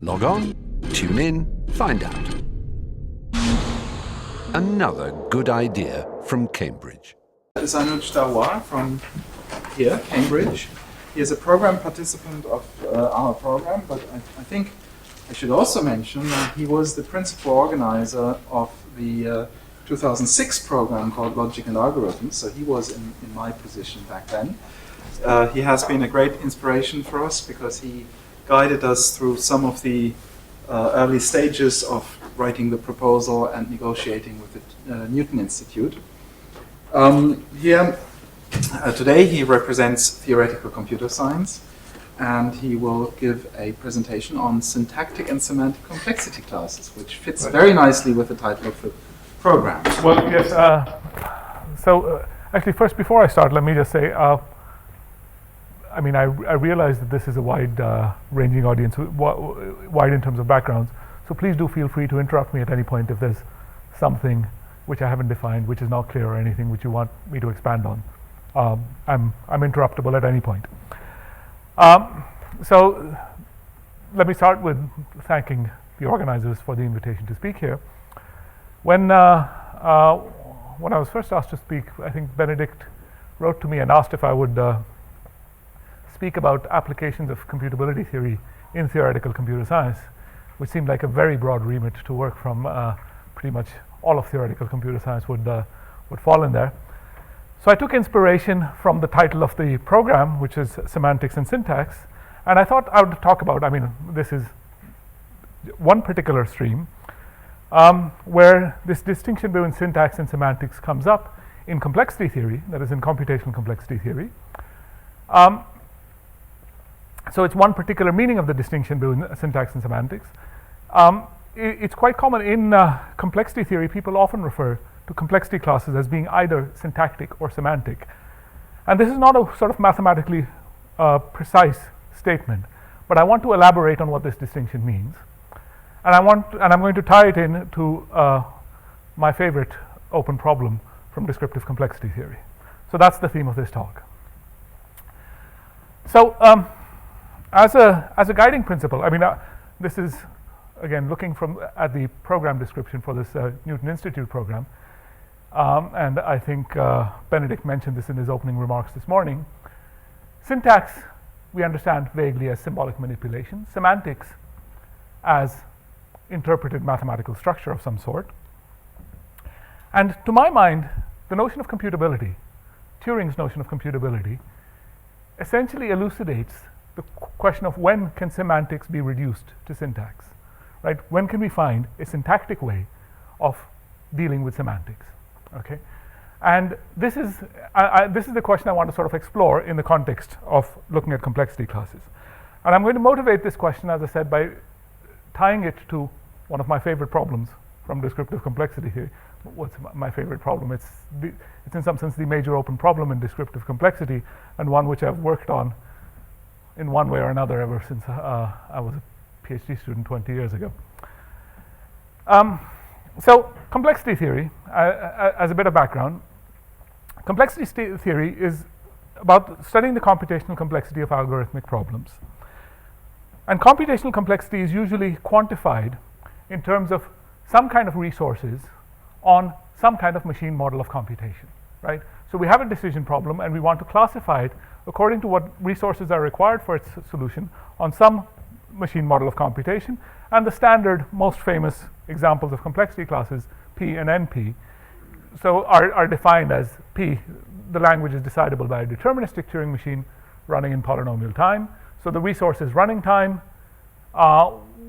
Log on, tune in, find out. Another good idea from Cambridge. This is Anuj Dawar from here, Cambridge. He is a program participant of our program, but I think I should also mention that he was the principal organizer of the 2006 program called Logic and Algorithms, so he was in my position back then. He has been a great inspiration for us because he guided us through some of the early stages of writing the proposal and negotiating with the Newton Institute. Today he represents theoretical computer science, and he will give a presentation on syntactic and semantic complexity classes, which fits very nicely with the title of the program. Well, yes. Actually, first, before I start, let me just say, I realize that this is a wide-ranging audience, wide in terms of backgrounds. So please do feel free to interrupt me at any point if there's something which I haven't defined, which is not clear, or anything which you want me to expand on. I'm interruptible at any point. So let me start with thanking the organizers for the invitation to speak here. When I was first asked to speak, I think Benedict wrote to me and asked if I would speak about applications of computability theory in theoretical computer science, which seemed like a very broad remit to work from. Pretty much all of theoretical computer science would fall in there. So I took inspiration from the title of the program, which is Semantics and Syntax, and I thought I would talk about, this is one particular stream where this distinction between syntax and semantics comes up in complexity theory, that is in computational complexity theory. So it's one particular meaning of the distinction between syntax and semantics. It's quite common in complexity theory. People often refer to complexity classes as being either syntactic or semantic. And this is not a sort of mathematically precise statement, but I want to elaborate on what this distinction means. And I'm going to tie it in to my favorite open problem from descriptive complexity theory. So that's the theme of this talk. So as a guiding principle, this is again looking at the program description for this Newton Institute program, and I think Benedict mentioned this in his opening remarks this morning. Syntax we understand vaguely as symbolic manipulation, semantics as interpreted mathematical structure of some sort. And to my mind, the notion of computability, Turing's notion of computability, essentially elucidates the question of when can semantics be reduced to syntax, right? When can we find a syntactic way of dealing with semantics, okay? And this is the question I want to sort of explore in the context of looking at complexity classes. And I'm going to motivate this question, as I said, by tying it to one of my favorite problems from descriptive complexity theory. What's my favorite problem? It's in some sense the major open problem in descriptive complexity, and one which I've worked on in one way or another ever since I was a PhD student 20 years ago. So complexity theory, as a bit of background, complexity theory is about studying the computational complexity of algorithmic problems. And computational complexity is usually quantified in terms of some kind of resources on some kind of machine model of computation, right? So we have a decision problem and we want to classify it according to what resources are required for its solution on some machine model of computation. And the standard, most famous examples of complexity classes, P and NP, so are defined as P, the language is decidable by a deterministic Turing machine running in polynomial time. So the resource is running time.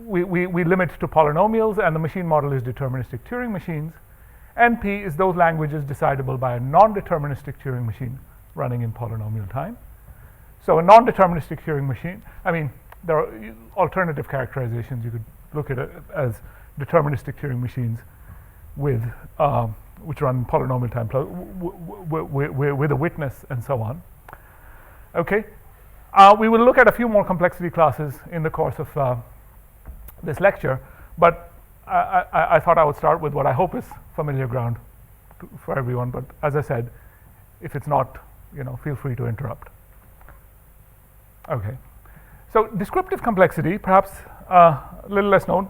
We limit to polynomials, and the machine model is deterministic Turing machines. NP is those languages decidable by a non-deterministic Turing machine running in polynomial time. So a non-deterministic Turing machine, there are alternative characterizations. You could look at it as deterministic Turing machines with which run in polynomial time with a witness and so on. Okay, we will look at a few more complexity classes in the course of this lecture, but I thought I would start with what I hope is familiar ground for everyone. But as I said, if it's not, feel free to interrupt. Okay, so descriptive complexity, perhaps little less known,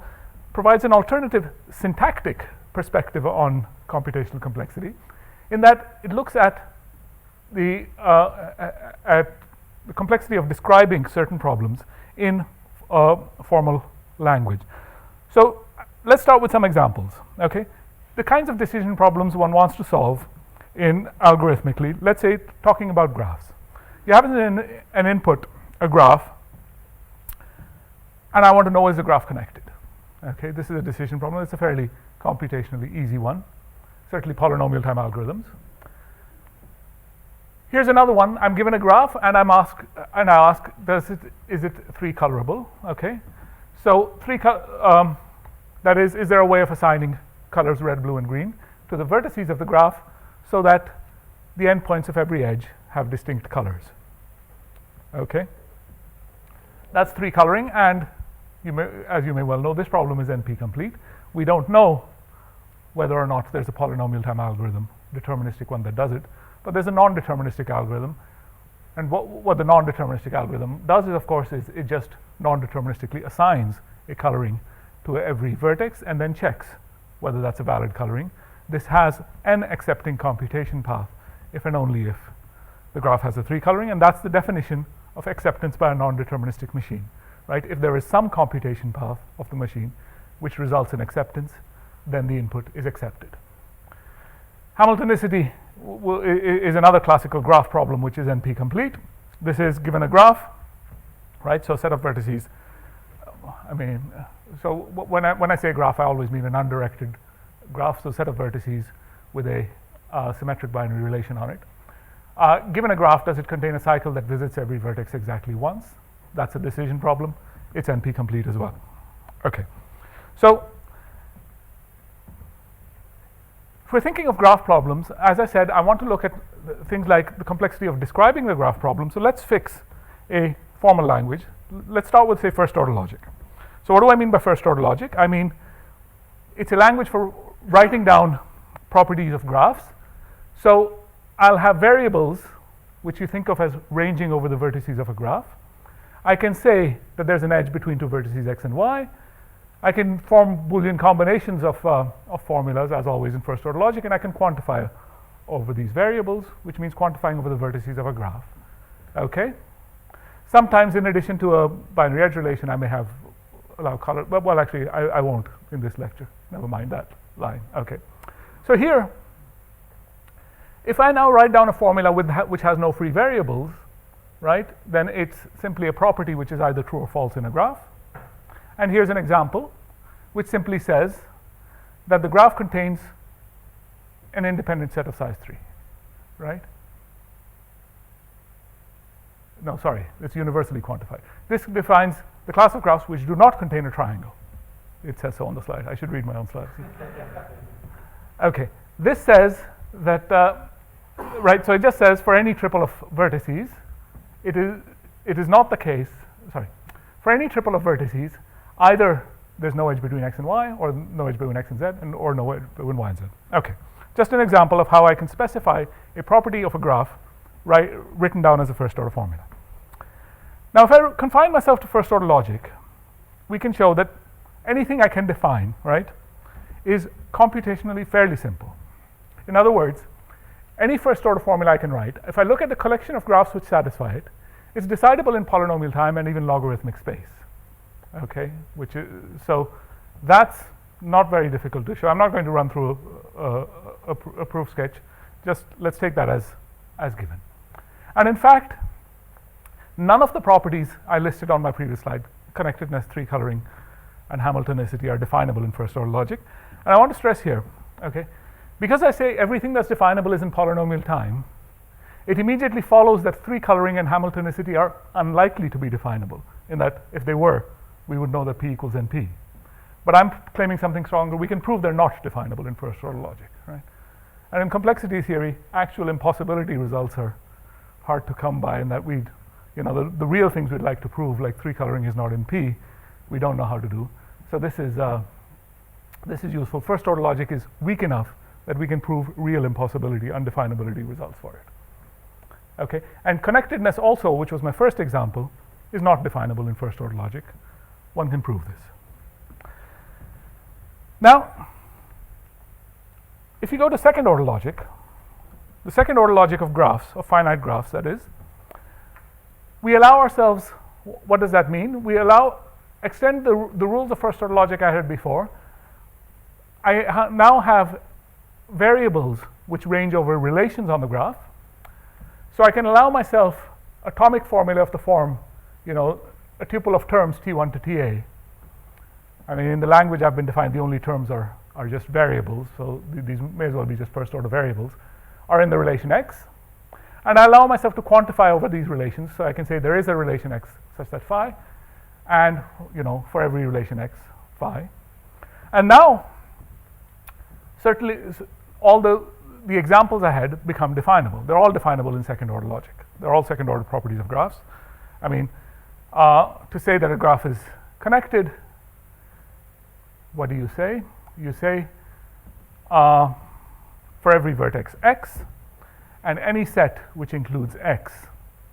provides an alternative syntactic perspective on computational complexity, in that it looks at the complexity of describing certain problems in formal language. So let's start with some examples. Okay, the kinds of decision problems one wants to solve in algorithmically. Let's say talking about graphs. You have an input, a graph, and I want to know, is the graph connected? Okay, this is a decision problem. It's a fairly computationally easy one, certainly polynomial time algorithms. Here's another one. I'm given a graph, and I ask, is it three colorable? Okay, so that is there a way of assigning colors red, blue, and green to the vertices of the graph so that the endpoints of every edge have distinct colors? Okay, that's three coloring, and as you may well know, this problem is NP complete. We don't know whether or not there's a polynomial time algorithm, deterministic one, that does it, but there's a non-deterministic algorithm. And what the non-deterministic algorithm does is, of course, is it just non-deterministically assigns a coloring to every vertex and then checks whether that's a valid coloring. This has an accepting computation path if and only if the graph has a three coloring, and that's the definition of acceptance by a non-deterministic machine, right? If there is some computation path of the machine which results in acceptance, then the input is accepted. Hamiltonicity is another classical graph problem which is NP complete. This is given a graph, right? So a set of vertices. So when I say graph, I always mean an undirected graph, so a set of vertices with a symmetric binary relation on it. Given a graph, does it contain a cycle that visits every vertex exactly once? That's a decision problem. It's NP complete as well. Okay, so if we're thinking of graph problems, as I said, I want to look at things like the complexity of describing the graph problem. So let's fix a formal language. Let's start with, say, first order logic. So what do I mean by first order logic? I mean, it's a language for writing down properties of graphs. So I'll have variables which you think of as ranging over the vertices of a graph. I can say that there's an edge between two vertices x and y. I can form Boolean combinations of formulas, as always in first order logic, and I can quantify over these variables, which means quantifying over the vertices of a graph. Okay? Sometimes, in addition to a binary edge relation, I may allow color. Well, actually, I won't in this lecture. Never mind that line. Okay. So here, if I now write down a formula which has no free variables, right, then it's simply a property which is either true or false in a graph. And here's an example which simply says that the graph contains an independent set of size 3, right? No, sorry, it's universally quantified. This defines the class of graphs which do not contain a triangle. It says so on the slide. I should read my own slides. Okay, this says that, right, so it just says for any triple of vertices, it is not the case, sorry, for any triple of vertices, either there's no edge between x and y, or no edge between x and z, or no edge between y and z. Okay, just an example of how I can specify a property of a graph written down as a first order formula. Now, if I confine myself to first order logic, we can show that anything I can define, right, is computationally fairly simple. In other words, any first order formula I can write, if I look at the collection of graphs which satisfy it, it's decidable in polynomial time and even logarithmic space. Okay, so that's not very difficult to show. I'm not going to run through a proof sketch. Just let's take that as given. And in fact, none of the properties I listed on my previous slide, connectedness, three coloring, and Hamiltonicity, are definable in first order logic. And I want to stress here, okay, because I say everything that's definable is in polynomial time, it immediately follows that three coloring and Hamiltonicity are unlikely to be definable, in that if they were, we would know that P equals NP. But I'm claiming something stronger. We can prove they're not definable in first order logic, right? And in complexity theory, actual impossibility results are hard to come by, in that the real things we'd like to prove, like three coloring is not in P, we don't know how to do. So this is useful. First order logic is weak enough that we can prove real impossibility, undefinability results for it. Okay, and connectedness also, which was my first example, is not definable in first order logic. One can prove this. Now, if you go to second order logic, the second order logic of graphs, of finite graphs that is, we allow ourselves, what does that mean? We extend the rules of first order logic I had before. I now have variables which range over relations on the graph. So I can allow myself atomic formula of the form, a tuple of terms T1 to TA. I mean, in the language I've been defined, the only terms are just variables, so these may as well be just first order variables, are in the relation X. And I allow myself to quantify over these relations, so I can say there is a relation X such that phi, and for every relation X, phi. And now, certainly, all the examples I had become definable. They're all definable in second order logic. They're all second order properties of graphs. I mean, to say that a graph is connected, what do you say? You say for every vertex X, and any set which includes X,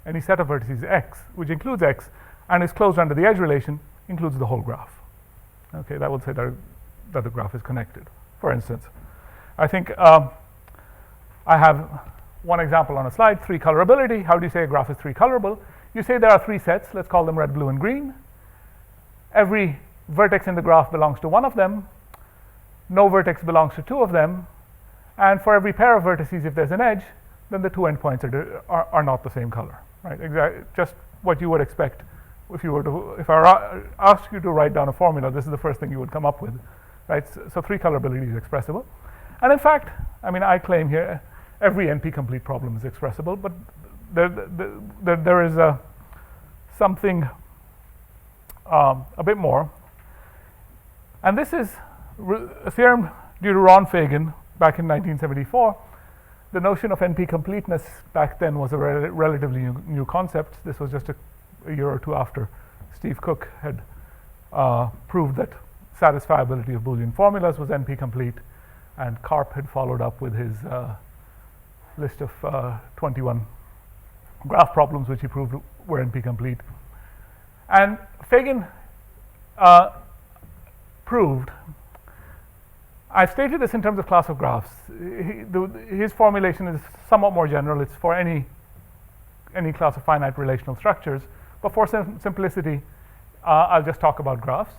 any set of vertices X which includes X and is closed under the edge relation includes the whole graph. Okay, that would say that the graph is connected. For instance, I think I have one example on a slide, 3 colorability. How do you say a graph is 3 colorable? You say there are 3 sets, let's call them red, blue, and green. Every vertex in the graph belongs to one of them. No vertex belongs to 2 of them. And for every pair of vertices, if there's an edge, then the 2 endpoints are not the same color, right? Just what you would expect if I asked you to write down a formula, this is the first thing you would come up with, right? So 3 colorability is expressible. And in fact, I mean, I claim here every NP-complete problem is expressible, but there is something a bit more. And this is a theorem due to Ron Fagan back in 1974. The notion of NP-completeness back then was a relatively new concept. This was just a year or 2 after Steve Cook had proved that satisfiability of Boolean formulas was NP-complete, and Karp had followed up with his list of 21 graph problems which he proved were NP-complete. And Fagan proved, I've stated this in terms of class of graphs. His formulation is somewhat more general. It's for any class of finite relational structures. But for simplicity, I'll just talk about graphs.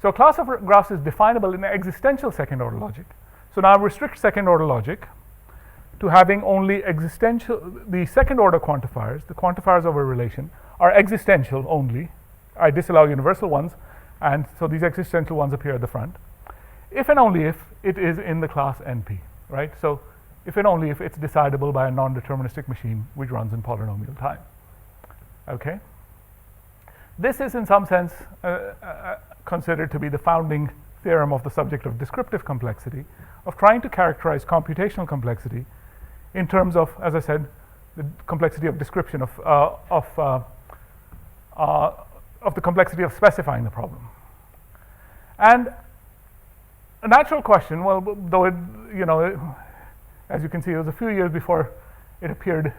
So a class of graphs is definable in existential second order logic. So now I restrict second order logic to having only the second order quantifiers, the quantifiers of a relation, are existential only. I disallow universal ones, and so these existential ones appear at the front. If and only if it is in the class NP, right? So if and only if it's decidable by a non-deterministic machine which runs in polynomial time. Okay? This is in some sense considered to be the founding theorem of the subject of descriptive complexity, of trying to characterize computational complexity in terms of, as I said, the complexity of description of the complexity of specifying the problem. And a natural question, well, though it, as you can see, it was a few years before it appeared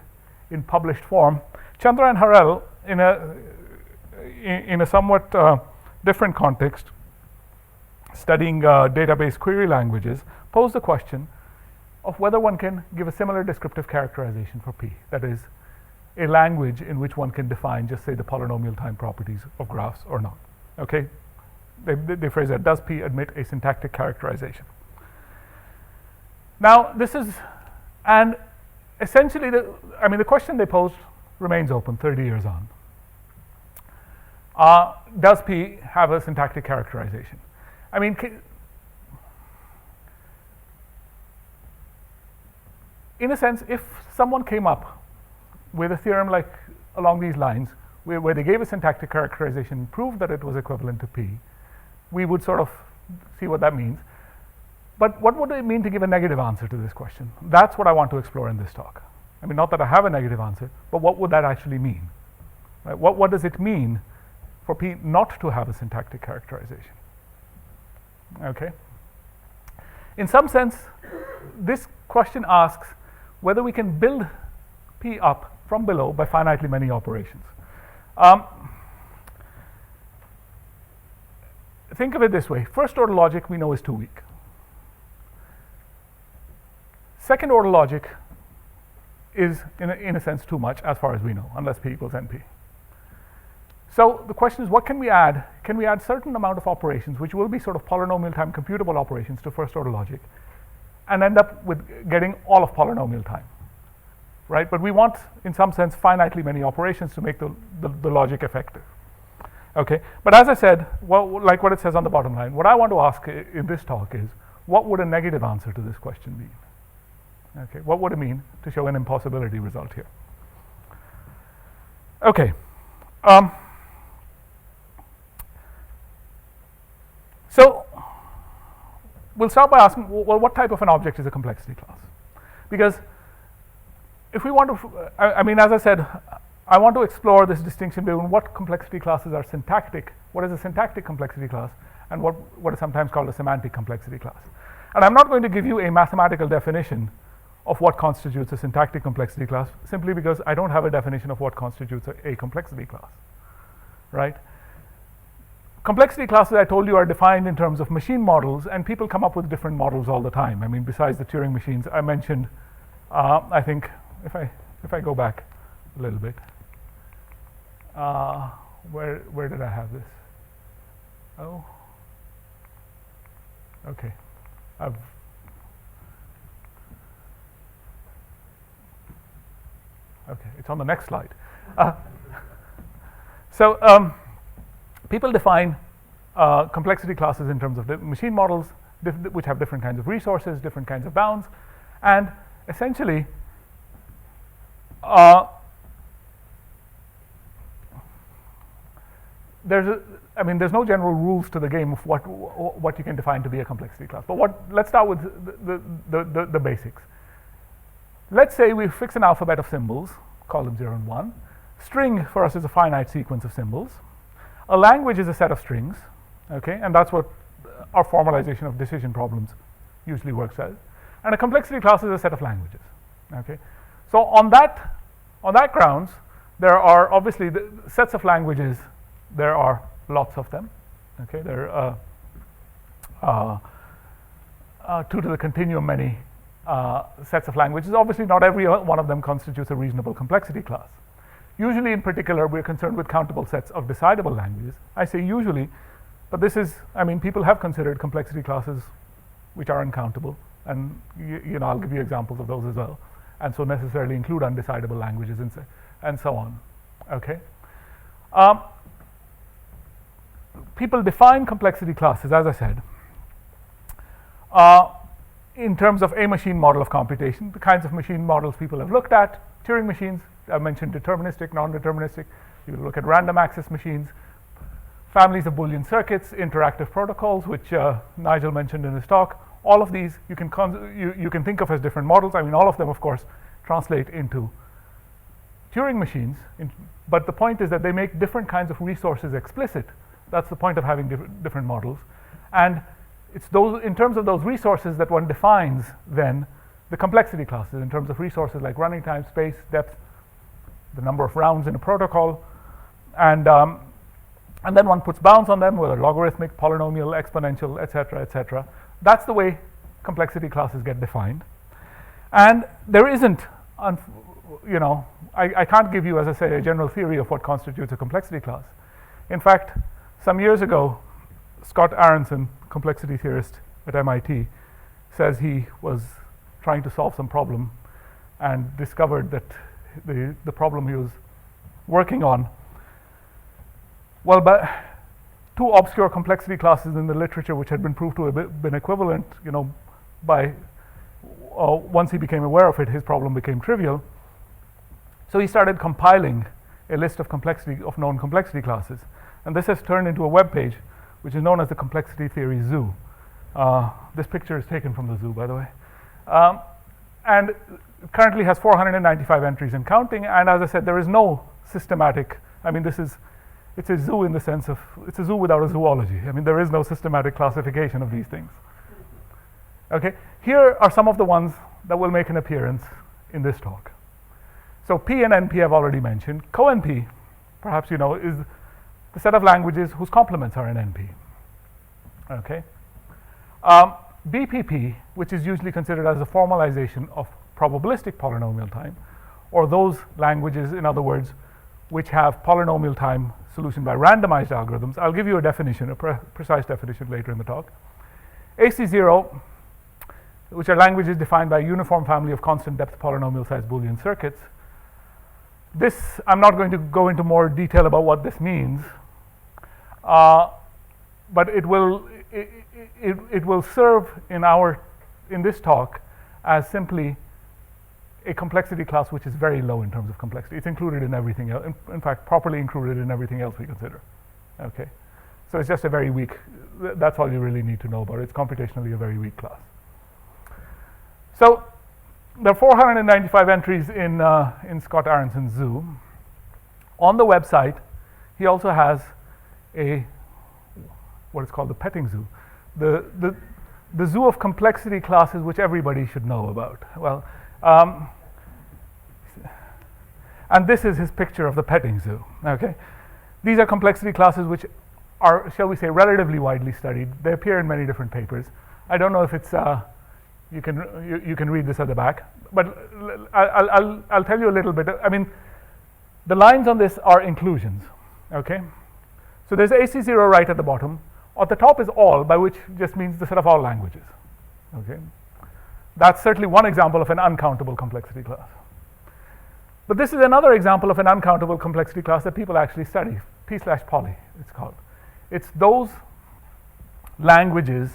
in published form. Chandra and Harel, in a somewhat different context, studying database query languages, posed the question of whether one can give a similar descriptive characterization for P. That is, a language in which one can define, just say, the polynomial time properties of graphs or not. Okay? They phrase that, does P admit a syntactic characterization? Now, this is, and essentially, the question they posed remains open 30 years on. Does P have a syntactic characterization? I mean, in a sense, if someone came up with a theorem like along these lines, where they gave a syntactic characterization and proved that it was equivalent to P, we would sort of see what that means. But what would it mean to give a negative answer to this question? That's what I want to explore in this talk. I mean, not that I have a negative answer, but what would that actually mean? Right? What does it mean for P not to have a syntactic characterization? Okay. In some sense, this question asks whether we can build P up from below by finitely many operations. think of it this way. First order logic we know is too weak. Second order logic is, in a sense, too much as far as we know, unless P equals NP. So the question is, what can we add? Can we add certain amount of operations, which will be sort of polynomial time computable operations to first order logic, and end up with getting all of polynomial time, right? But we want, in some sense, finitely many operations to make the logic effective. Okay, but as I said, well, like what it says on the bottom line, what I want to ask in this talk is, what would a negative answer to this question mean? Okay, what would it mean to show an impossibility result here? Okay. So we'll start by asking, well, what type of an object is a complexity class? Because if we want to, I mean, as I said, I want to explore this distinction between what complexity classes are syntactic, what is a syntactic complexity class, and what is sometimes called a semantic complexity class. And I'm not going to give you a mathematical definition of what constitutes a syntactic complexity class, simply because I don't have a definition of what constitutes a complexity class, right? Complexity classes, I told you, are defined in terms of machine models, and people come up with different models all the time. I mean, besides the Turing machines, I mentioned, I think, if I go back a little bit, where did I have this? Oh, okay, okay, it's on the next slide. So people define complexity classes in terms of the machine models, which have different kinds of resources, different kinds of bounds, and essentially there's no general rules to the game of what you can define to be a complexity class. But let's start with the basics. Let's say we fix an alphabet of symbols, call them 0 and 1. String for us is a finite sequence of symbols. A language is a set of strings, okay, and that's what our formalization of decision problems usually works as. And a complexity class is a set of languages, okay. So on that grounds, there are obviously the sets of languages. There are lots of them, okay. There are 2 to the continuum many sets of languages. Obviously, not every one of them constitutes a reasonable complexity class. Usually, in particular, we're concerned with countable sets of decidable languages. I say usually, but this is, I mean, people have considered complexity classes which are uncountable, and you know, I'll give you examples of those as well, and so necessarily include undecidable languages and so on. Okay. People define complexity classes, as I said, in terms of a machine model of computation. The kinds of machine models people have looked at: Turing machines. I mentioned deterministic, non-deterministic. You look at random access machines, families of Boolean circuits, interactive protocols, which Nigel mentioned in his talk. All of these you can think of as different models. I mean, all of them, of course, translate into Turing machines. But the point is that they make different kinds of resources explicit. That's the point of having different models. And it's those, in terms of those resources, that one defines then the complexity classes in terms of resources like running time, space, depth, the number of rounds in a protocol, and then one puts bounds on them, whether logarithmic, polynomial, exponential, etc., etc. That's the way complexity classes get defined. And there isn't, you know, I can't give you, as I say, a general theory of what constitutes a complexity class. In fact, some years ago, Scott Aronson, complexity theorist at MIT, says he was trying to solve some problem and discovered that the problem he was working on, well, but 2 obscure complexity classes in the literature which had been proved to have been equivalent, you know, by once he became aware of it, his problem became trivial. So he started compiling a list of known complexity classes, and this has turned into a web page which is known as the Complexity Theory Zoo. This picture is taken from the zoo, by the way, and it currently has 495 entries and counting. And as I said, there is no systematic. I mean, it's a zoo in the sense of it's a zoo without a zoology. I mean, there is no systematic classification of these things. Okay, here are some of the ones that will make an appearance in this talk. So P and NP I've already mentioned. Co-NP, perhaps you know, is the set of languages whose complements are in NP. Okay. BPP, which is usually considered as a formalization of probabilistic polynomial time, or those languages, in other words, which have polynomial time solution by randomized algorithms. I'll give you a definition, a precise definition later in the talk. AC0, which are languages defined by a uniform family of constant depth polynomial sized Boolean circuits. This, I'm not going to go into more detail about what this means, but it will serve in this talk as simply a complexity class which is very low in terms of complexity. It's included in everything else, in fact, properly included in everything else we consider. Okay, so it's just a very weak, that's all you really need to know about it. It's computationally a very weak class. So there are 495 entries in Scott Aronson's zoo. On the website, he also has what is called the petting zoo, the zoo of complexity classes which everybody should know about. Well, and this is his picture of the petting zoo. Okay, these are complexity classes which are, shall we say, relatively widely studied. They appear in many different papers. I don't know if it's you can read this at the back, but I'll tell you a little bit. I mean, the lines on this are inclusions. Okay, so there's AC0 right at the bottom. At the top is all, by which just means the set of all languages. Okay, that's certainly one example of an uncountable complexity class. But this is another example of an uncountable complexity class that people actually study. P/poly, it's called. It's those languages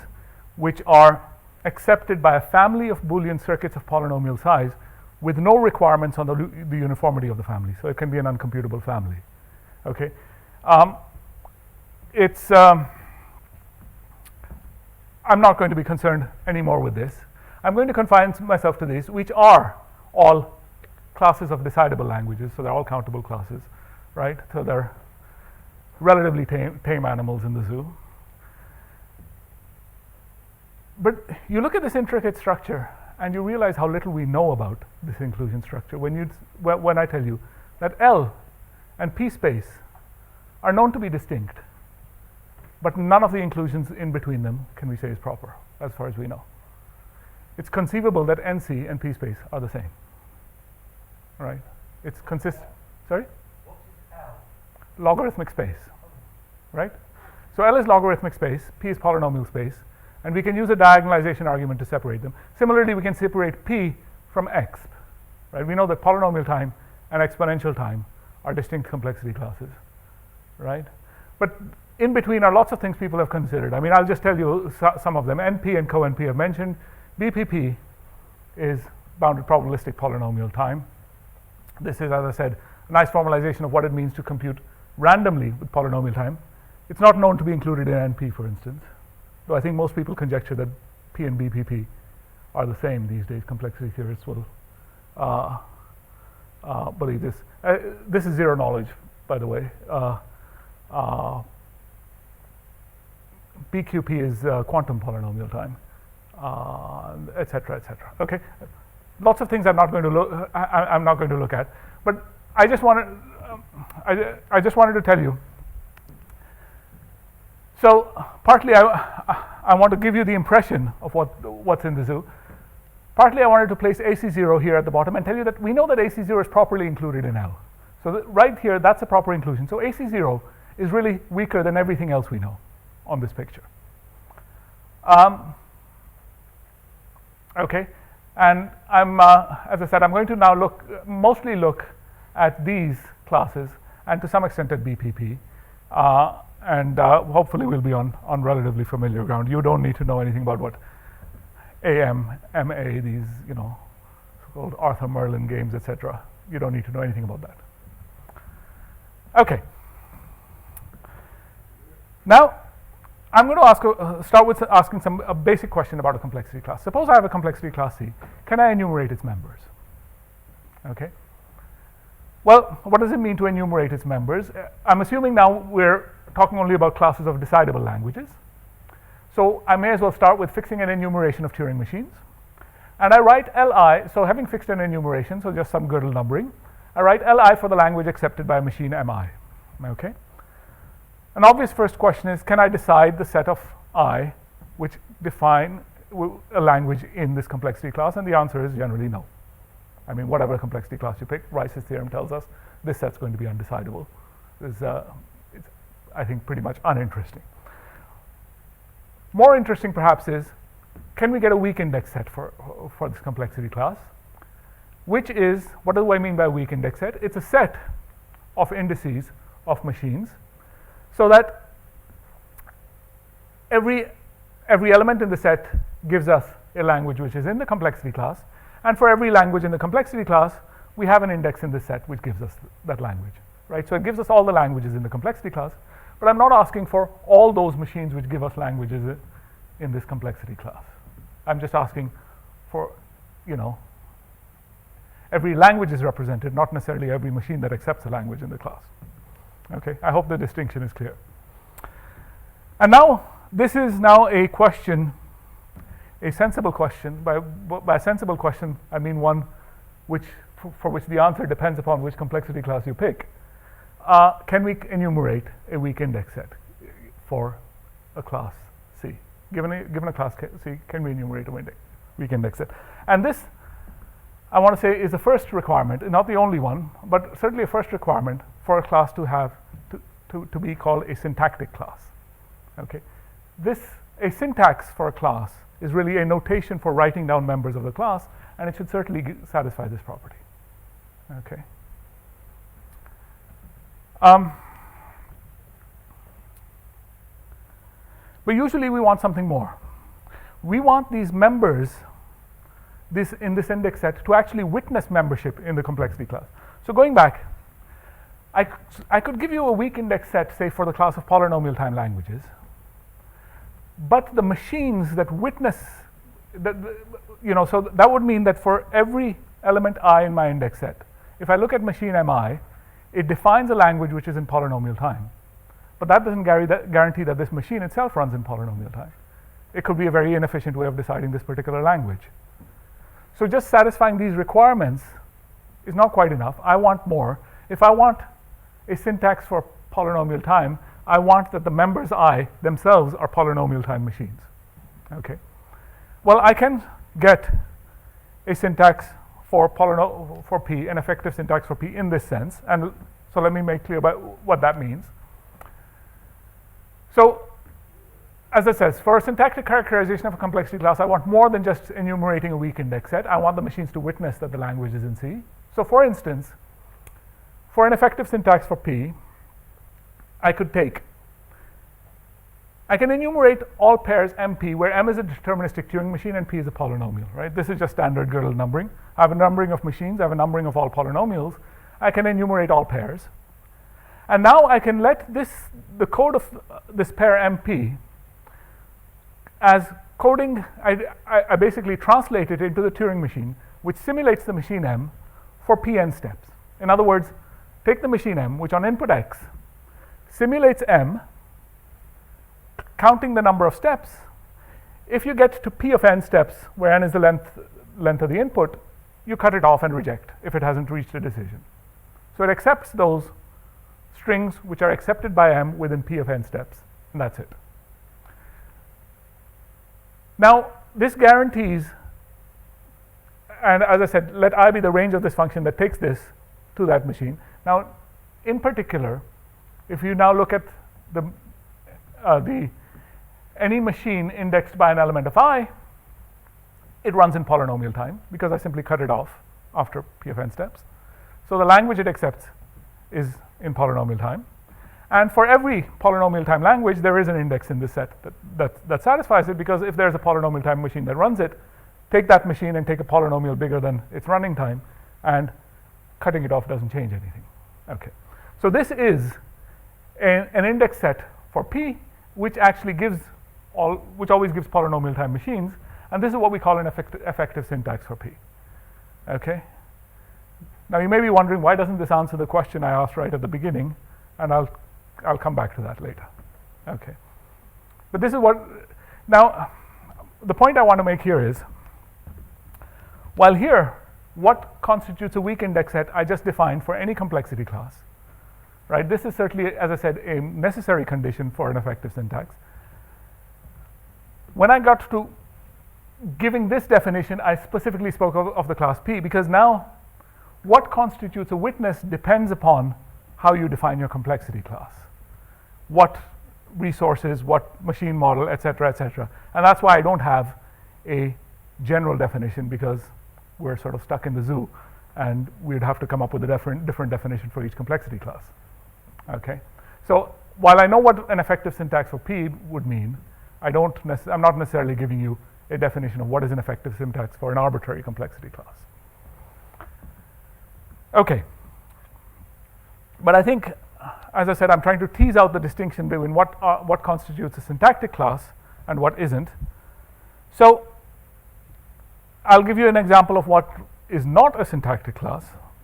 which are accepted by a family of Boolean circuits of polynomial size with no requirements on the uniformity of the family. So it can be an uncomputable family. Okay, I'm not going to be concerned anymore with this. I'm going to confine myself to these, which are all classes of decidable languages, so they're all countable classes, right? So they're relatively tame animals in the zoo. But you look at this intricate structure and you realize how little we know about this inclusion structure when I tell you that L and P space are known to be distinct, but none of the inclusions in between them can we say is proper, as far as we know. It's conceivable that NC and P space are the same, right? It's consistent. Sorry? What is L? Logarithmic space, right? So L is logarithmic space, P is polynomial space, and we can use a diagonalization argument to separate them. Similarly, we can separate P from X, right? We know that polynomial time and exponential time are distinct complexity classes, right? But in between are lots of things people have considered. I mean, I'll just tell you some of them. NP and co-NP have mentioned. BPP is bounded probabilistic polynomial time. This is, as I said, a nice formalization of what it means to compute randomly with polynomial time. It's not known to be included in NP, for instance, though I think most people conjecture that P and BPP are the same these days. Complexity theorists will believe this. This is zero knowledge, by the way. BQP is quantum polynomial time, etc., etc. Okay, lots of things I'm not going to look at, but I just wanted to tell you. So partly I want to give you the impression of what's in the zoo. Partly I wanted to place AC0 here at the bottom and tell you that we know that AC0 is properly included in L. So right here, that's a proper inclusion. So AC0 is really weaker than everything else we know on this picture. Okay, and as I said, I'm going to now mostly look at these classes and to some extent at BPP, and hopefully we'll be on relatively familiar ground. You don't need to know anything about what AM, MA, these so-called Arthur Merlin games, etc. You don't need to know anything about that. Okay. Now, I'm going to start with asking a basic question about a complexity class. Suppose I have a complexity class C. Can I enumerate its members? Okay. Well, what does it mean to enumerate its members? I'm assuming now we're talking only about classes of decidable languages. So I may as well start with fixing an enumeration of Turing machines. And I write Li, so having fixed an enumeration, so just some Gödel numbering, I write Li for the language accepted by a machine Mi. Okay? An obvious first question is, can I decide the set of I which define a language in this complexity class? And the answer is generally no. I mean, whatever complexity class you pick, Rice's theorem tells us this set's going to be undecidable. It's, I think, pretty much uninteresting. More interesting, perhaps, is can we get a weak index set for this complexity class? Which is, what do I mean by a weak index set? It's a set of indices of machines so that every element in the set gives us a language which is in the complexity class, and for every language in the complexity class, we have an index in the set which gives us that language, right? So it gives us all the languages in the complexity class, but I'm not asking for all those machines which give us languages in this complexity class. I'm just asking for, every language is represented, not necessarily every machine that accepts a language in the class. Okay, I hope the distinction is clear. And now, this is now a question, a sensible question. By sensible question, I mean one for which the answer depends upon which complexity class you pick. Can we enumerate a weak index set for a class C? Given a class C, can we enumerate a weak index set? And this, I want to say, is the first requirement, not the only one, but certainly a first requirement for a class to have to be called a syntactic class. Okay, a syntax for a class is really a notation for writing down members of the class, and it should certainly satisfy this property. Okay. But usually we want something more. We want these members in this index set to actually witness membership in the complexity class. So going back, I could give you a weak index set, say, for the class of polynomial time languages, but the machines that witness, so that would mean that for every element I in my index set, if I look at machine mi, it defines a language which is in polynomial time. But that doesn't guarantee that this machine itself runs in polynomial time. It could be a very inefficient way of deciding this particular language. So just satisfying these requirements is not quite enough. I want more. If I want a syntax for polynomial time, I want that the members I themselves are polynomial time machines. Okay. Well, I can get a syntax for P, an effective syntax for P in this sense. And so let me make clear about what that means. So, as it says, for a syntactic characterization of a complexity class, I want more than just enumerating a weak index set. I want the machines to witness that the language is in C. So for instance, for an effective syntax for P, I can enumerate all pairs MP, where M is a deterministic Turing machine and P is a polynomial, right? This is just standard Gödel numbering. I have a numbering of machines, I have a numbering of all polynomials. I can enumerate all pairs. And now I can let the code of this pair MP as coding, I basically translate it into the Turing machine, which simulates the machine M for Pn steps. In other words, take the machine M, which on input X simulates M, counting the number of steps. If you get to P of n steps, where n is the length of the input, you cut it off and reject if it hasn't reached a decision. So it accepts those strings which are accepted by M within P of n steps, and that's it. Now, this guarantees, and as I said, let I be the range of this function that takes this to that machine. Now, in particular, if you now look at any machine indexed by an element of I, it runs in polynomial time because I simply cut it off after P of n steps. So the language it accepts is in polynomial time. And for every polynomial time language, there is an index in this set that satisfies it, because if there's a polynomial time machine that runs it, take that machine and take a polynomial bigger than its running time, and cutting it off doesn't change anything. Okay. So this is an index set for P, which actually always gives polynomial time machines, and this is what we call an effective syntax for P. Okay. Now you may be wondering, why doesn't this answer the question I asked right at the beginning? And I'll come back to that later. Okay. But this is now the point I want to make here is, while here, what constitutes a weak index set I just defined for any complexity class, right? This is certainly, as I said, a necessary condition for an effective syntax. when I got to giving this definition, I specifically spoke of the class P, because now what constitutes a witness depends upon how you define your complexity class. What resources, what machine model, etc., etc. And that's why I don't have a general definition, because we're sort of stuck in the zoo and we'd have to come up with a different definition for each complexity class. Okay, so while I know what an effective syntax for P would mean, I'm not necessarily giving you a definition of what is an effective syntax for an arbitrary complexity class. Okay, but I think, as I said, I'm trying to tease out the distinction between what constitutes a syntactic class and what isn't. So I'll give you an example of what is not a syntactic class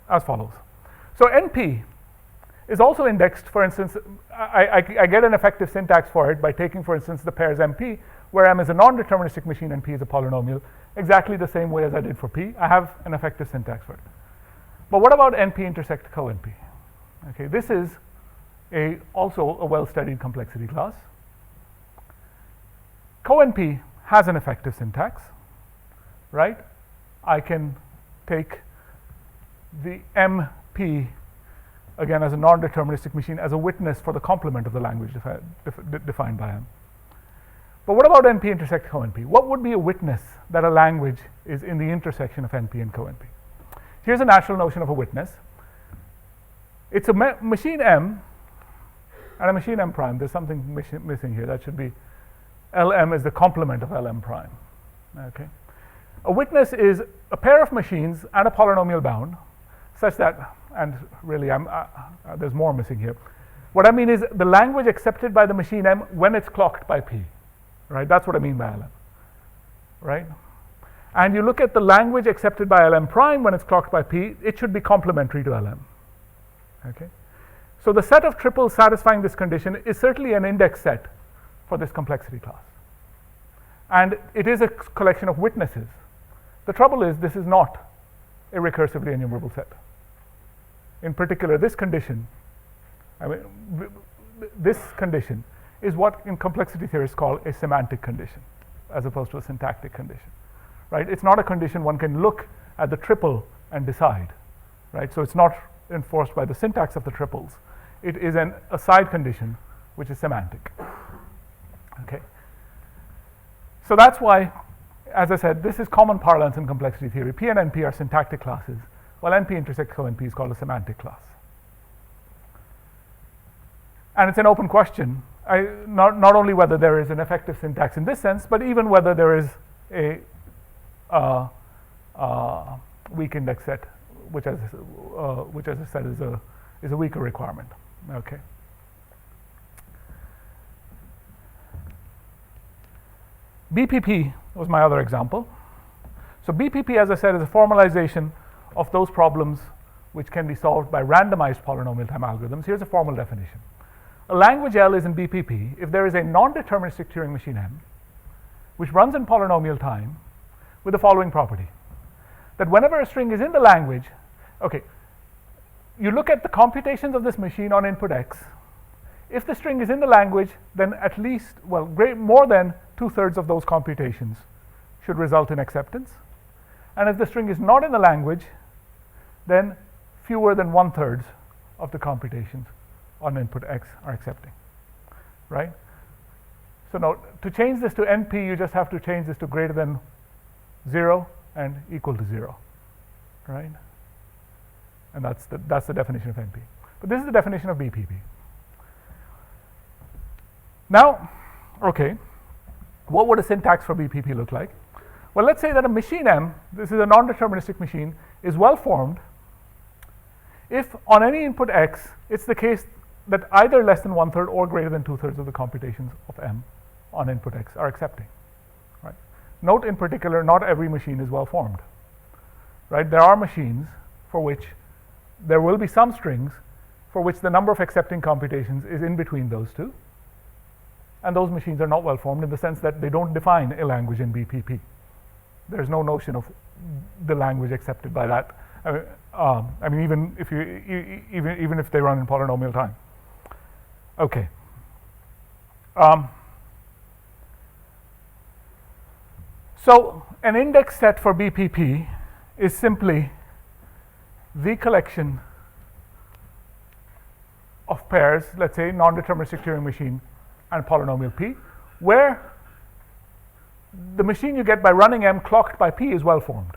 as follows. So NP is also indexed, for instance, I get an effective syntax for it by taking, for instance, the pairs MP, where M is a non-deterministic machine and P is a polynomial, exactly the same way as I did for P. I have an effective syntax for it. But what about NP intersect co-NP? Okay, this is also a well-studied complexity class. Co-NP has an effective syntax, right? I can take the MP, again, as a non-deterministic machine, as a witness for the complement of the language defined by M. But what about NP intersect co-NP? What would be a witness that a language is in the intersection of NP and co-NP? Here's a natural notion of a witness. It's a machine M and a machine M prime. There's something missing here. That should be LM is the complement of LM prime. Okay. A witness is a pair of machines and a polynomial bound, such that, and really there's more missing here. What I mean is the language accepted by the machine M when it's clocked by P, right? That's what I mean by LM, right? And you look at the language accepted by LM prime when it's clocked by P, it should be complementary to LM, okay? So the set of triples satisfying this condition is certainly an index set for this complexity class. And it is a collection of witnesses. The trouble is this is not a recursively enumerable set. In particular, this condition, this condition is what in complexity theory is called a semantic condition, as opposed to a syntactic condition, right? It's not a condition one can look at the triple and decide, right? So it's not enforced by the syntax of the triples. It is a side condition which is semantic, okay? So that's why, as I said, this is common parlance in complexity theory. P and NP are syntactic classes, while NP intersect co-NP is called a semantic class. And it's an open question, not only whether there is an effective syntax in this sense, but even whether there is a weak index set, which as I said is a weaker requirement. Okay. BPP was my other example. So BPP, as I said, is a formalization of those problems which can be solved by randomized polynomial time algorithms. Here's a formal definition. A language L is in BPP if there is a non-deterministic Turing machine M which runs in polynomial time with the following property, that whenever a string is in the language, okay, you look at the computations of this machine on input X. If the string is in the language, then at least, well, more than 2/3 of those computations should result in acceptance. And if the string is not in the language, then fewer than 1/3 of the computations on input X are accepting, right? So now, to change this to NP, you just have to change this to greater than 0 and equal to 0, right? And that's the definition of NP. But this is the definition of BPP. Now, okay, what would a syntax for BPP look like? Well, let's say that a machine M, this is a non-deterministic machine, is well formed if on any input X, it's the case that either less than 1/3 or greater than 2/3 of the computations of M on input X are accepting, right? Note in particular, not every machine is well formed, right? There are machines for which there will be some strings for which the number of accepting computations is in between those two. And those machines are not well formed in the sense that they don't define a language in BPP. There's no notion of the language accepted by that. I mean, even if they run in polynomial time. Okay. So an index set for BPP is simply the collection of pairs, let's say non-deterministic Turing machine and polynomial P, where the machine you get by running M clocked by P is well formed.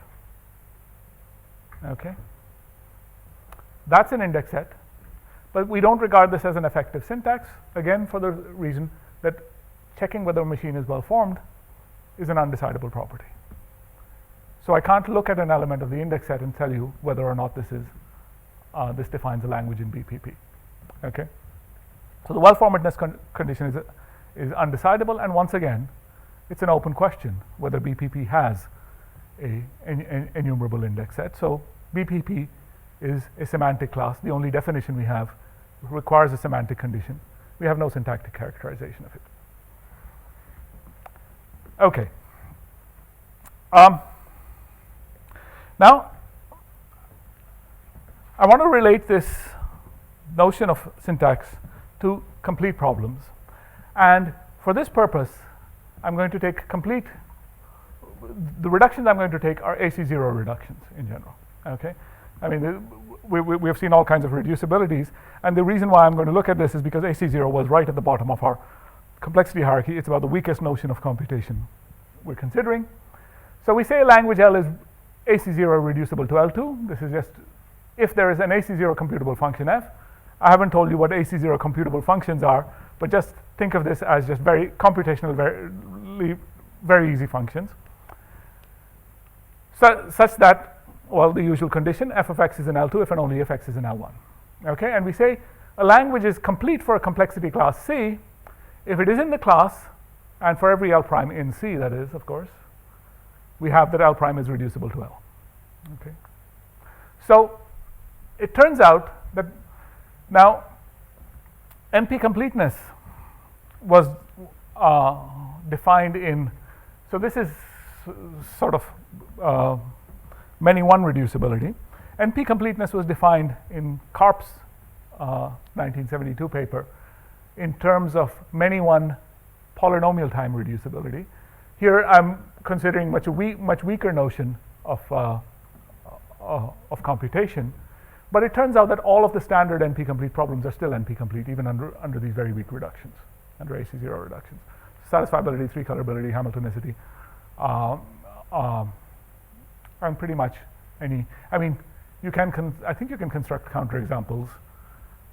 Okay? That's an index set, but we don't regard this as an effective syntax, again for the reason that checking whether a machine is well formed is an undecidable property. So I can't look at an element of the index set and tell you whether or not this defines a language in BPP. Okay? So the well-formedness condition is undecidable, and once again, it's an open question whether BPP has a enumerable index set. So BPP is a semantic class. The only definition we have requires a semantic condition. We have no syntactic characterization of it. Okay. Now, I want to relate this notion of syntax to complete problems. And for this purpose, I'm going to take the reductions I'm going to take are AC0 reductions in general. Okay? I mean, we have seen all kinds of reducibilities, and the reason why I'm going to look at this is because AC0 was right at the bottom of our complexity hierarchy. It's about the weakest notion of computation we're considering. So we say a language L is AC0 reducible to L2. This is just if there is an AC0 computable function F. I haven't told you what AC0 computable functions are, but just think of this as just very computational, very easy functions. Such that, well, the usual condition, f of x is in L2 if and only if x is in L1. Okay, and we say a language is complete for a complexity class C if it is in the class, and for every L prime in C, that is, of course, we have that L prime is reducible to L. Okay, so it turns out that now NP completeness was defined in, so this is sort of many one reducibility. NP completeness was defined in Karp's 1972 paper in terms of many one polynomial time reducibility. Here I'm considering much weaker notion of computation, but it turns out that all of the standard NP complete problems are still NP complete even under these very weak reductions, under AC0 reductions. Satisfiability, three-colorability, Hamiltonicity, and pretty much any. I mean, you can. I think you can construct counterexamples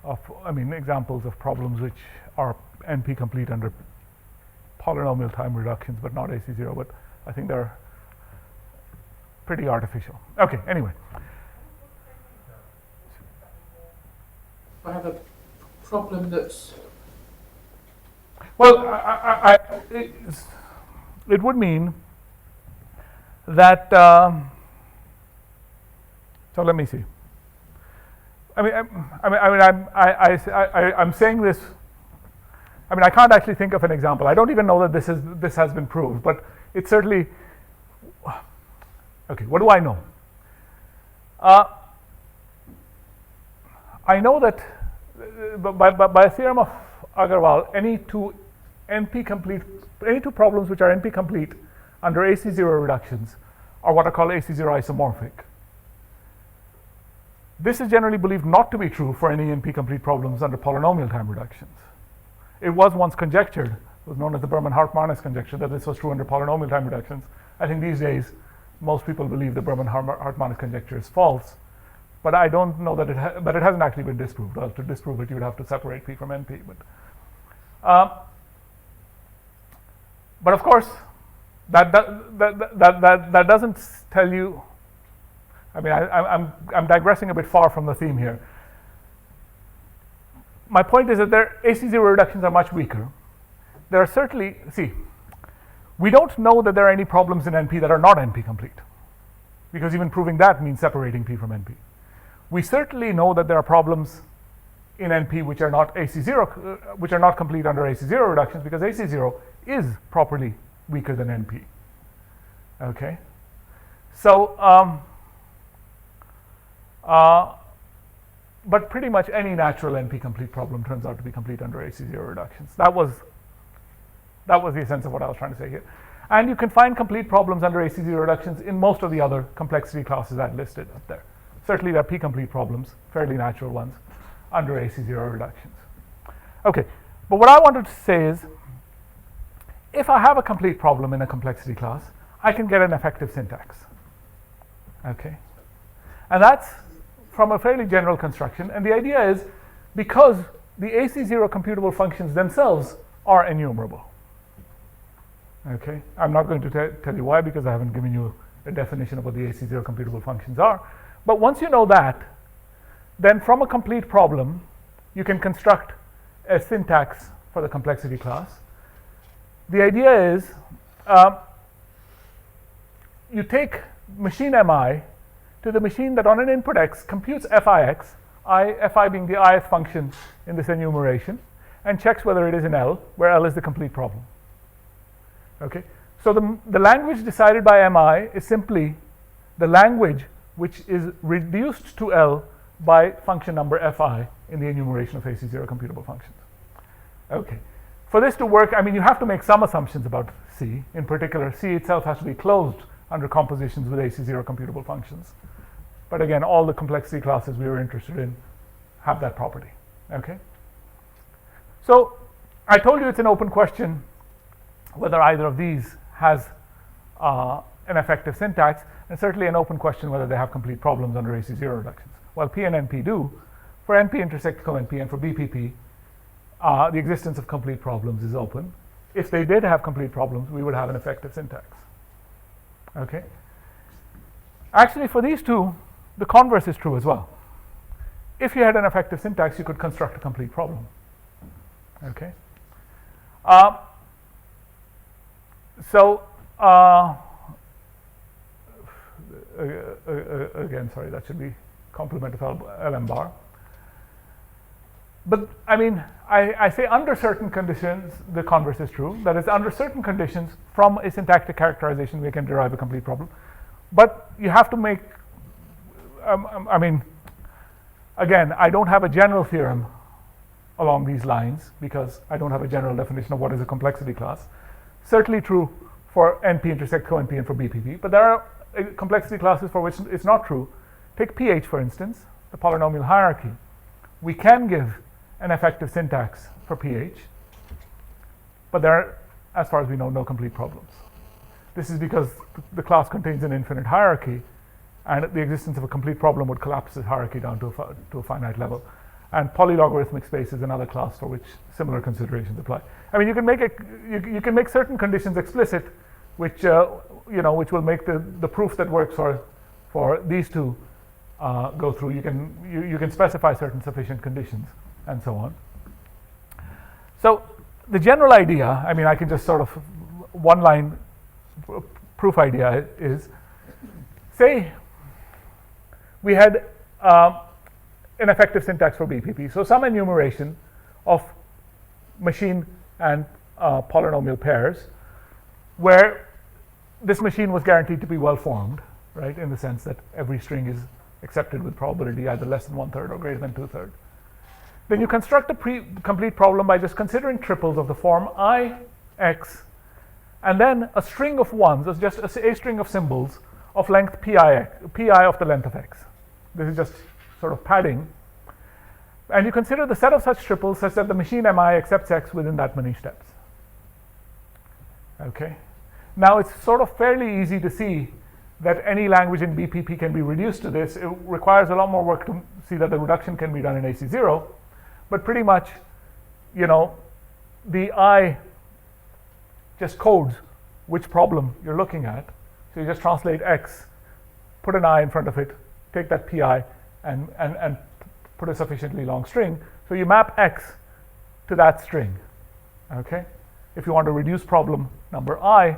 of. I mean, examples of problems which are NP complete under polynomial time reductions, but not AC0. But I think they're pretty artificial. Okay. Anyway. I have a problem that's. Well, it would mean that. So let me see. I'm saying this. I mean, I can't actually think of an example. I don't even know that this has been proved, but it certainly. Okay, what do I know? I know that by a theorem of Agarwal, any two problems which are NP complete under AC0 reductions are what are called AC0 isomorphic. This is generally believed not to be true for any NP complete problems under polynomial time reductions. It was once conjectured, it was known as the Berman-Hartmanis conjecture, that this was true under polynomial time reductions. I think these days most people believe the Berman-Hartmanis conjecture is false, but I don't know that it hasn't actually been disproved. Well, to disprove it, you would have to separate P from NP. But of course, that doesn't tell you. I mean, I'm digressing a bit far from the theme here. My point is that AC0 reductions are much weaker. There are certainly, we don't know that there are any problems in NP that are not NP complete, because even proving that means separating P from NP. We certainly know that there are problems in NP which are not AC0, which are not complete under AC0 reductions, because AC0 is properly weaker than NP. Okay, so but pretty much any natural NP complete problem turns out to be complete under AC0 reductions. That was the essence of what I was trying to say here. And you can find complete problems under AC0 reductions in most of the other complexity classes I've listed up there. Certainly there are p-complete problems, fairly natural ones, under AC0 reductions. Okay, but what I wanted to say is, if I have a complete problem in a complexity class, I can get an effective syntax. Okay, and that's from a fairly general construction. And the idea is, because the AC0 computable functions themselves are enumerable. Okay, I'm not going to tell you why, because I haven't given you a definition of what the AC0 computable functions are. But once you know that, then from a complete problem, you can construct a syntax for the complexity class. The idea is, you take machine mi to the machine that on an input x computes fix, fi being the ith function in this enumeration, and checks whether it is in L, where L is the complete problem. Okay, so the language decided by mi is simply the language which is reduced to L by function number fi in the enumeration of AC0 computable functions. Okay, for this to work, I mean, you have to make some assumptions about C. In particular, C itself has to be closed under compositions with AC0 computable functions. But again, all the complexity classes we were interested in have that property. Okay, so I told you it's an open question whether either of these has an effective syntax, and certainly an open question whether they have complete problems under AC0 reductions. Well, P and NP do. For NP intersect co-NP and for BPP, the existence of complete problems is open. If they did have complete problems, we would have an effective syntax. Okay. Actually, for these two, the converse is true as well. If you had an effective syntax, you could construct a complete problem. Okay. Again, sorry, that should be complement of LM bar. But I mean, I say under certain conditions, the converse is true. That is, under certain conditions, from a syntactic characterization, we can derive a complete problem. But you have to make, I mean, again, I don't have a general theorem along these lines because I don't have a general definition of what is a complexity class. Certainly true for NP intersect co-NP and for BPP, but there are complexity classes for which it's not true. Take PH, for instance, the polynomial hierarchy. We can give an effective syntax for PH, but there are, as far as we know, no complete problems. This is because the class contains an infinite hierarchy, and the existence of a complete problem would collapse the hierarchy down to a finite level. And polylogarithmic space is another class for which similar considerations apply. I mean, you can make you can make certain conditions explicit, which which will make the proof that works for these two go through. You can specify certain sufficient conditions and so on. So the general idea, I mean, I can just sort of one line proof idea is, say we had an effective syntax for BPP. So some enumeration of machine and polynomial pairs where this machine was guaranteed to be well formed, right, in the sense that every string is accepted with probability either less than 1/3 or greater than 2/3. Then you construct a complete problem by just considering triples of the form I, X, and then a string of ones, as just a string of symbols of length pi of the length of X. This is just sort of padding. And you consider the set of such triples such that the machine mi accepts X within that many steps. Okay. Now it's sort of fairly easy to see that any language in BPP can be reduced to this. It requires a lot more work to see that the reduction can be done in AC0, but pretty much, the I just codes which problem you're looking at. So you just translate X, put an I in front of it, take that pi, and put a sufficiently long string. So you map X to that string. Okay? If you want to reduce problem number I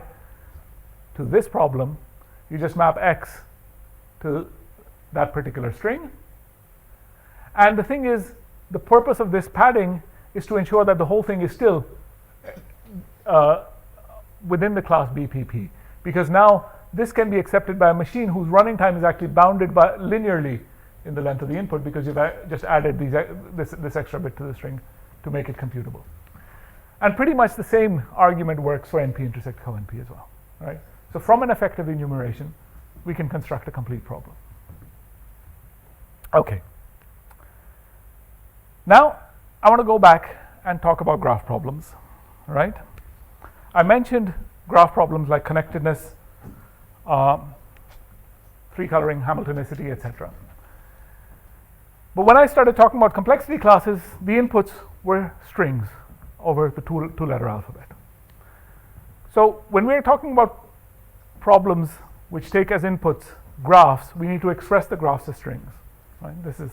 to this problem, you just map X to that particular string. And the thing is, the purpose of this padding is to ensure that the whole thing is still within the class BPP, because now this can be accepted by a machine whose running time is actually bounded by linearly in the length of the input, because you've just added this extra bit to the string to make it computable. And pretty much the same argument works for NP intersect co-NP as well. right? So from an effective enumeration, we can construct a complete problem. Okay. Now, I want to go back and talk about graph problems, right? I mentioned graph problems like connectedness, three-coloring, Hamiltonicity, etc. But when I started talking about complexity classes, the inputs were strings over the two-letter alphabet. So when we're talking about problems which take as inputs graphs, we need to express the graphs as strings, right? This is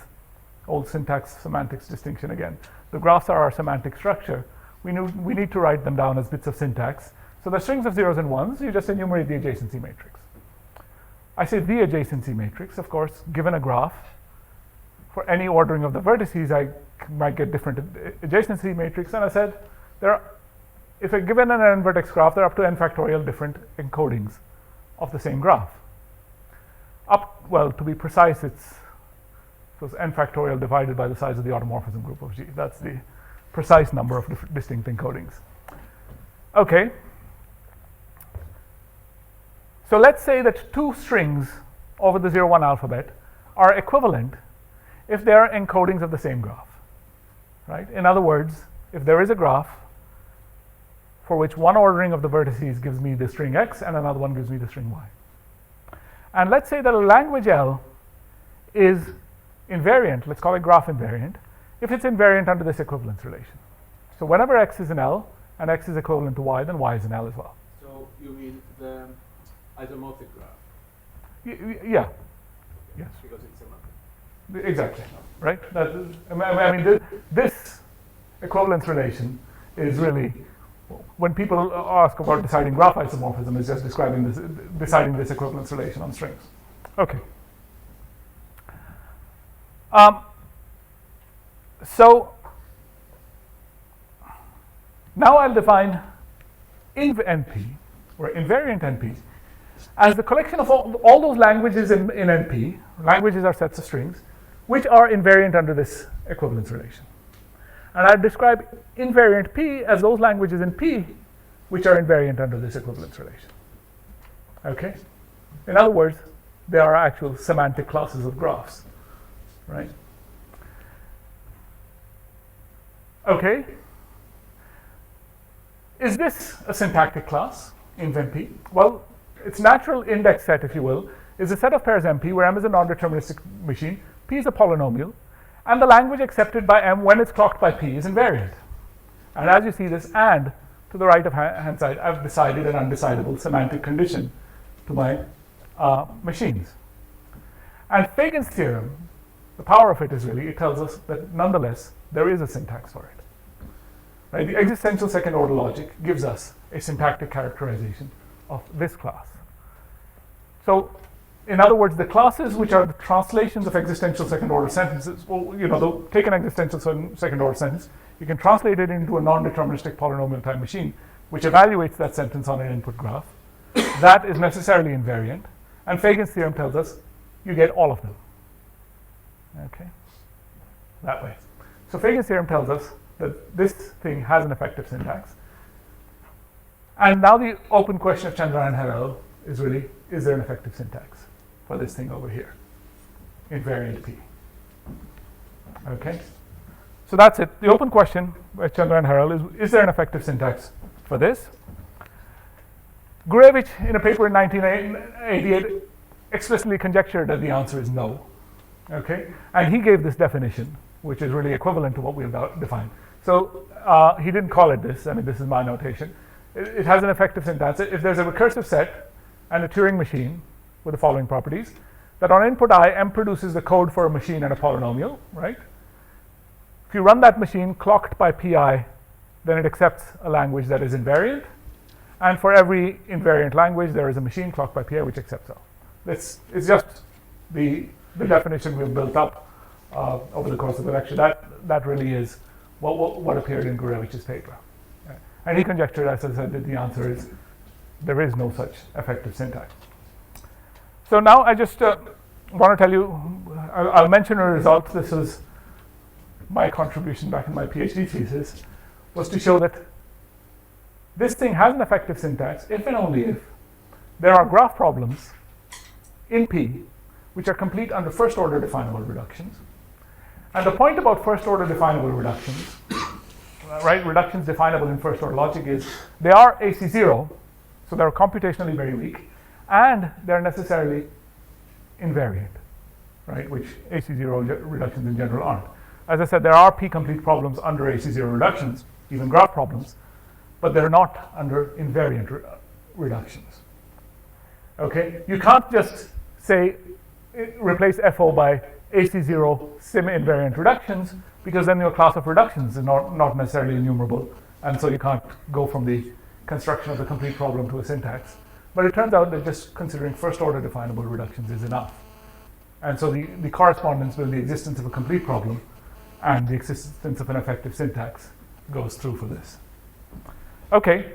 old syntax semantics distinction again. The graphs are our semantic structure. We need to write them down as bits of syntax. So the strings of zeros and ones, you just enumerate the adjacency matrix. I say the adjacency matrix, of course, given a graph. For any ordering of the vertices, I might get different adjacency matrix. And I said, if I'm given an n-vertex graph, there are up to n factorial different encodings of the same graph. Well, to be precise, it's n factorial divided by the size of the automorphism group of G. That's the precise number of distinct encodings. Okay. So let's say that two strings over the 0, 1 alphabet are equivalent if they are encodings of the same graph, right? In other words, if there is a graph for which one ordering of the vertices gives me the string x and another one gives me the string y. And let's say that a language L is invariant, let's call it graph invariant, if it's invariant under this equivalence relation. So whenever x is in L and x is equivalent to y, then y is in L as well. So you mean the isomorphic graph? Yeah. Yes. Because it's semantic. Exactly. Right. I mean, this equivalence relation is really, when people ask about deciding graph isomorphism, is just deciding this equivalence relation on strings. Okay. So now I'll define inv-NP, or invariant NP, as the collection of all those languages in NP. Languages are sets of strings, which are invariant under this equivalence relation. And I describe invariant P as those languages in P which are invariant under this equivalence relation. Okay? In other words, they are actual semantic classes of graphs, right? Okay. Is this a syntactic class in NP? Well, its natural index set, if you will, is a set of pairs MP where M is a non-deterministic machine, P is a polynomial, and the language accepted by M when it's clocked by P is invariant. And as you see this and to the right of hand side, I've decided an undecidable semantic condition to my machines. And Fagin's theorem, the power of it is really, it tells us that nonetheless, there is a syntax for it. Right? The existential second order logic gives us a syntactic characterization of this class. So, in other words, the classes which are the translations of existential second order sentences, well, you know, take an existential second order sentence, you can translate it into a non-deterministic polynomial time machine, which evaluates that sentence on an input graph. That is necessarily invariant, and Fagin's theorem tells us you get all of them. Okay, that way. So Fagin's theorem tells us that this thing has an effective syntax. And now the open question of Chandra and Harel is really, is there an effective syntax for this thing over here, invariant P? Okay, so that's it. The open question by Chandra and Harel is there an effective syntax for this? Gurevich, in a paper in 1988, explicitly conjectured that the answer is no. Okay, and he gave this definition, which is really equivalent to what we've defined. So he didn't call it this. I mean, this is my notation. It has an effective syntax. If there's a recursive set and a Turing machine with the following properties, that on input I, M produces the code for a machine and a polynomial, right? If you run that machine clocked by PI, then it accepts a language that is invariant. And for every invariant language, there is a machine clocked by PI which accepts all. This is just the definition we've built up over the course of the lecture. That really is what appeared in Gurevich's paper. And he conjectured, as I said, that the answer is there is no such effective syntax. So now I just want to tell you, I'll mention a result. This was my contribution back in my PhD thesis, was to show that this thing has an effective syntax if and only if there are graph problems in P which are complete under first order definable reductions. And the point about first order definable reductions, right, reductions definable in first order logic, is they are AC0, so they're computationally very weak, and they're necessarily invariant, right, which AC0 reductions in general aren't. As I said, there are P-complete problems under AC0 reductions, even graph problems, but they're not under invariant reductions. Okay, you can't just say replace FO by AC0 sim-invariant reductions, because then your class of reductions is not necessarily enumerable, and so you can't go from the construction of the complete problem to a syntax. But it turns out that just considering first order definable reductions is enough. And so the correspondence with the existence of a complete problem and the existence of an effective syntax goes through for this. Okay,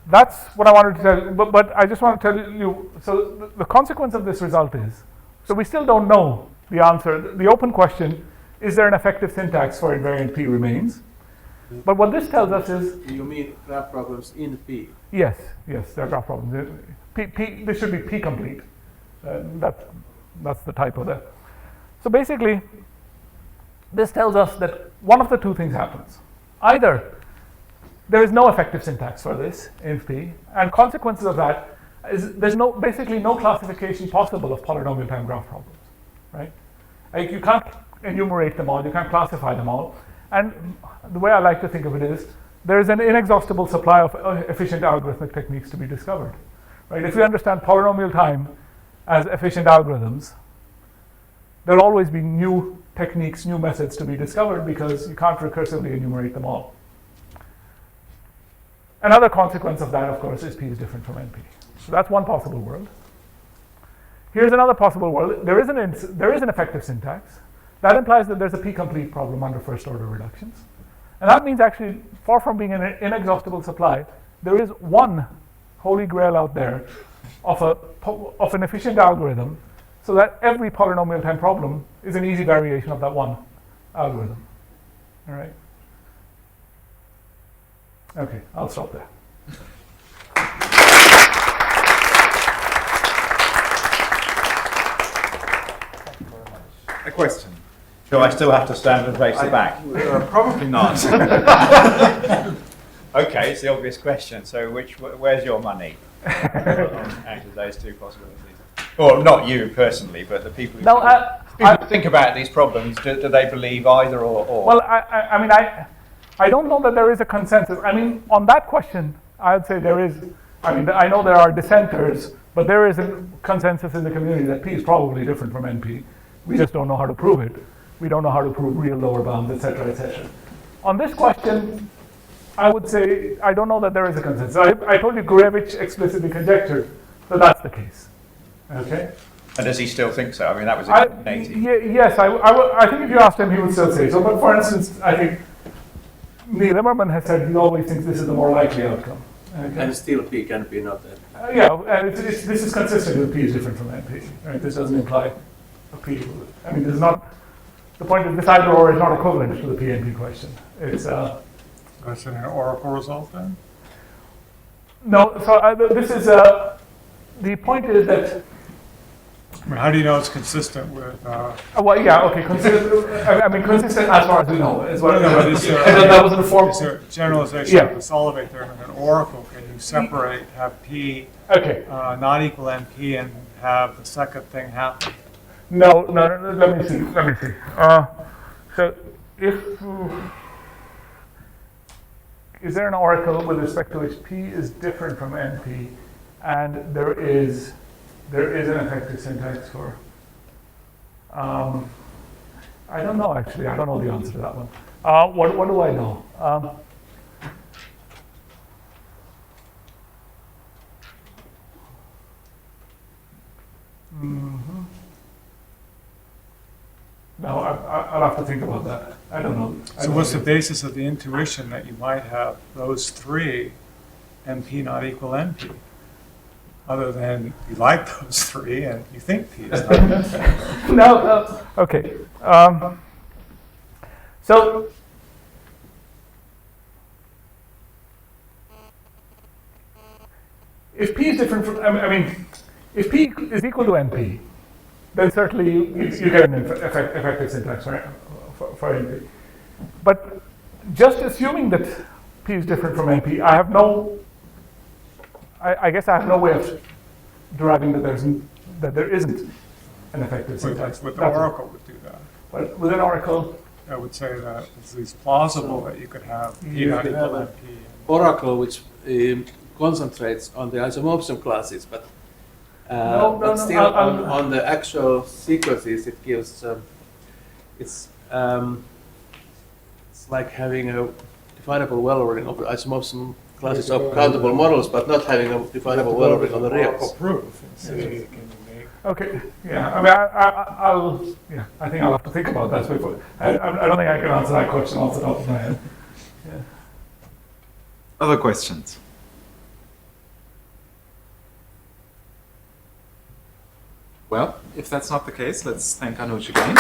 that's what I wanted to tell you, but I just want to tell you, so the consequence of this result is, so we still don't know the answer. The open question, is there an effective syntax for invariant P, remains. But what this tells us is... You mean graph problems in P? Yes, there are graph problems. This should be P complete. That's the typo there. So basically, this tells us that one of the two things happens. Either there is no effective syntax for this in P, and consequences of that is there's basically no classification possible of polynomial time graph problems, right? Like you can't enumerate them all, you can't classify them all, and the way I like to think of it is there is an inexhaustible supply of efficient algorithmic techniques to be discovered, right? If we understand polynomial time as efficient algorithms, there'll always be new techniques, new methods to be discovered because you can't recursively enumerate them all. Another consequence of that, of course, is P is different from NP. So that's one possible world. Here's another possible world. There is an effective syntax. That implies that there's a P-complete problem under first order reductions. And that means actually, far from being an inexhaustible supply, there is one holy grail out there of an efficient algorithm so that every polynomial time problem is an easy variation of that one algorithm. All right? Okay, I'll stop there. A question. Do I still have to stand and face the back? Probably not. Okay, it's the obvious question. So where's your money out of those two possibilities? Or not you personally, but the people who think about these problems, do they believe either or? Well, I mean, I don't know that there is a consensus. I mean, on that question, I'd say there is. I mean, I know there are dissenters, but there is a consensus in the community that P is probably different from NP. We just don't know how to prove it. We don't know how to prove real lower bounds, etc., etc. On this question, I would say I don't know that there is a consensus. I told you Gurevich explicitly conjectured that that's the case. Okay. And does he still think so? I mean, that was in 1980. Yes, I think if you asked him, he would still say so. But for instance, I think Neil Immerman has said he always thinks this is the more likely outcome. Okay. And still P can be not that. Yeah, and this is consistent with P is different from NP. Right? This doesn't imply a P. I mean, this is not. The point is this either or is not equivalent to the PNP question. It's That's an oracle result then? no. So this is the point is that. I mean, how do you know it's consistent with? Well, yeah, okay. I mean, consistent as far as we know is what. No, but is there, that was the form. is there generalization Yeah. of the solvate theorem in an oracle? Can you separate, have P Okay. not equal NP and have the second thing happen? No. Let me see. So if is there an oracle with respect to which P is different from NP, and there is an effective syntax for. I don't know actually. I don't know the answer to that one. What do I know? No, I'll have to think about that. I don't know. So what's the basis of the intuition that you might have those three NP not equal NP? Other than you like those three and you think P is not. No. Okay. So if P is different from, I mean, if P is equal to NP, then certainly you get an effective syntax for NP. But just assuming that P is different from NP, I have no, I guess I have no way of deriving that there isn't an effective syntax. With the Oracle would do that. But with an Oracle, I would say that it's plausible that you could have P not equal NP. Oracle, which concentrates on the isomorphism classes, but still on the actual sequences, it gives it's like having a definable well-ordering of the isomorphism classes of countable models, but not having a definable well-ordering on the reals. Proof and see, can you make okay, yeah. I mean, I think I'll have to think about that before. I don't think I can answer that question off the top of my head. Yeah. Other questions? Well, if that's not the case, let's thank Anuj again.